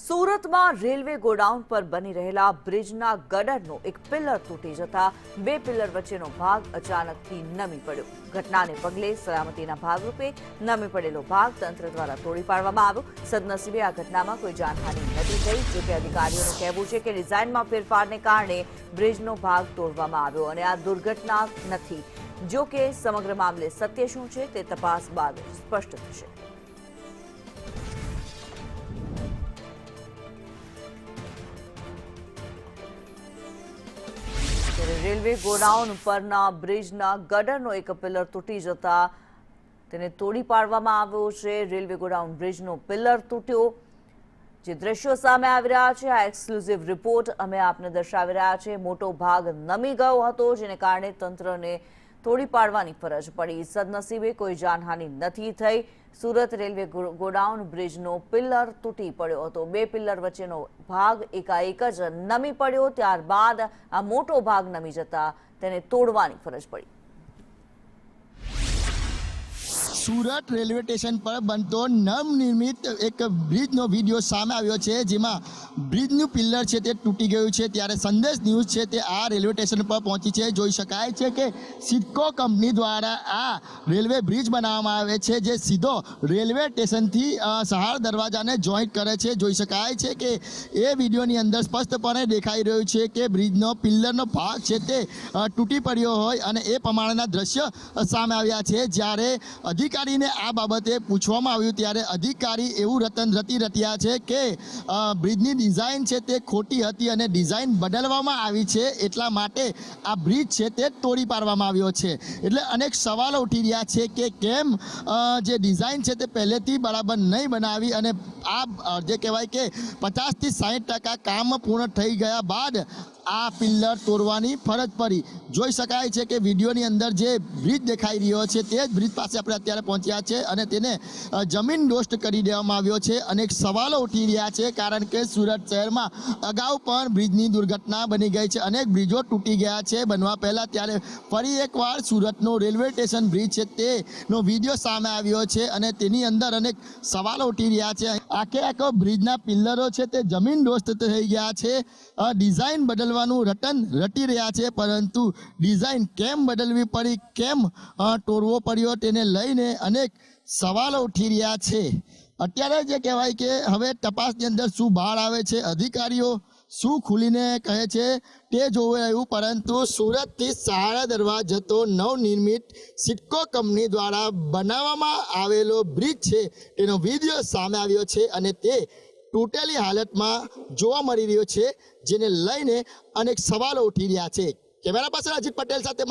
સુરતમાં railway godown પર બની રહેલા બ્રિજના ગડરનો એક પિલર તૂટી જતા બે પિલર વચ્ચેનો ભાગ અચાનકથી નમી પડ્યો. ઘટનાને પગલે સલામતીના ભાગરૂપે નમી પડેલો ભાગ તંત્ર દ્વારા તોડી પાડવામાં આવ્યો. સદનસીબે આ ઘટનામાં કોઈ જાનહાનિ નથી થઈ. જોકે અધિકારીઓનું કહેવું છે કે ડિઝાઇનમાં ફેરફારને કારણે બ્રિજનો ભાગ તોડવામાં આવ્યો અને આ દુર્ઘટના નથી. જોકે સમગ્ર મામલે સત્ય શું છે તે તપાસ બાદ સ્પષ્ટ થશે. રેલવે ગોડાઉન પરના બ્રિજના ગડરનો એક પિલર તૂટી જતા તેને તોડી પાડવામાં આવ્યો છે. રેલવે ગોડાઉન બ્રિજનો પિલર તૂટ્યો. જે દ્રશ્યો સામે આવી રહ્યા છે આ એક્સક્લુઝિવ રિપોર્ટ અમે આપને દર્શાવી રહ્યા છે. મોટો ભાગ નમી ગયો હતો જેને કારણે તંત્રને તોડી પાડવાની ફરજ પડી. સદનસીબે કોઈ જાનહાનિ નથી થઈ. સુરત રેલવે ગોડાઉન બ્રિજનો પિલર તૂટી પડ્યો હતો. બે પિલર વચ્ચેનો ભાગ એકાએક જ નમી પડ્યો. ત્યારબાદ આ મોટો ભાગ નમી જતા તેને તોડવાની ફરજ પડી. સુરત રેલવે સ્ટેશન પર બનતો નવનિર્મિત એક બ્રિજનો વિડીયો સામે આવ્યો છે, જેમાં બ્રિજનું પિલ્લર છે તે તૂટી ગયું છે. ત્યારે સંદેશ ન્યૂઝ છે તે આ રેલવે સ્ટેશન પર પહોંચી છે. જોઈ શકાય છે કે સિડકો કંપની દ્વારા આ રેલવે બ્રિજ બનાવવામાં આવે છે, જે સીધો રેલવે સ્ટેશનથી સહાર દરવાજાને જોઈન્ટ કરે છે. જોઈ શકાય છે કે એ વિડીયોની અંદર સ્પષ્ટપણે દેખાઈ રહ્યું છે કે બ્રિજનો પિલ્લરનો ભાગ છે તે તૂટી પડ્યો હોય અને એ પ્રમાણેના દ્રશ્ય સામે આવ્યા છે. જ્યારે અધિકારીને આ બાબતે પૂછવામાં આવ્યું ત્યારે અધિકારી એવું રટી રહ્યા છે કે બ્રિજની ડિઝાઇન છે તે ખોટી હતી અને ડિઝાઇન બદલવામાં આવી છે, એટલા માટે આ બ્રિજ છે તે તોડી પાડવામાં આવ્યો છે. એટલે અનેક સવાલો ઉઠી રહ્યા છે કે કેમ જે ડિઝાઇન છે તે પહેલેથી બરાબર નહીં બનાવી અને આ જે કહેવાય કે 50 થી 60% કામ પૂર્ણ થઈ ગયા બાદ આ પિલ્લર તોડવાની ફરજ પડી. જોઈ શકાય છે કે વિડીયોની અંદર જે બ્રિજ દેખાઈ રહ્યો છે તે જ બ્રિજ પાસે આપણે અત્યારે પહોંચ્યા છે અને તેને જમીન દોસ્ત કરી દેવામાં આવ્યો છે. અનેક સવાલો ઉઠી રહ્યા છે કારણ કે સુરત શહેરમાં અગાઉ પણ બ્રિજની દુર્ઘટના બની ગઈ છે. અનેક બ્રિજો તૂટી ગયા છે બનવા પહેલાં. ત્યારે ફરી એકવાર સુરતનો રેલવે સ્ટેશન બ્રિજ છે તેનો વિડીયો સામે આવ્યો છે અને તેની અંદર અનેક સવાલો ઉઠી રહ્યા છે. આખે આખો બ્રિજના પિલ્લરો છે તે જમીન દોસ્ત થઈ ગયા છે. ડિઝાઇન બદલવાનું રટી રહ્યા છે, પરંતુ ડિઝાઇન કેમ બદલવી પડી, કેમ તોડવો પડ્યો તેને લઈને અનેક સવાલો ઉઠી રહ્યા છે. અત્યારે જે કહેવાય કે હવે તપાસની અંદર શું બહાર આવે છે, અધિકારીઓ શું ખુલીને કહે છે તે જોવું રહ્યું. પરંતુ સુરતથી સહારા દરવાજા જતો નવનિર્મિત સિડકો કંપની દ્વારા બનાવવામાં આવેલો બ્રિજ છે તેનો વિડીયો સામે આવ્યો છે અને તે તૂટેલી હાલતમાં જોવા મળી રહ્યો છે, જેને લઈને અનેક સવાલો ઉઠી રહ્યા છે. કેમેરા પર્સન અજીત પટેલ સાથે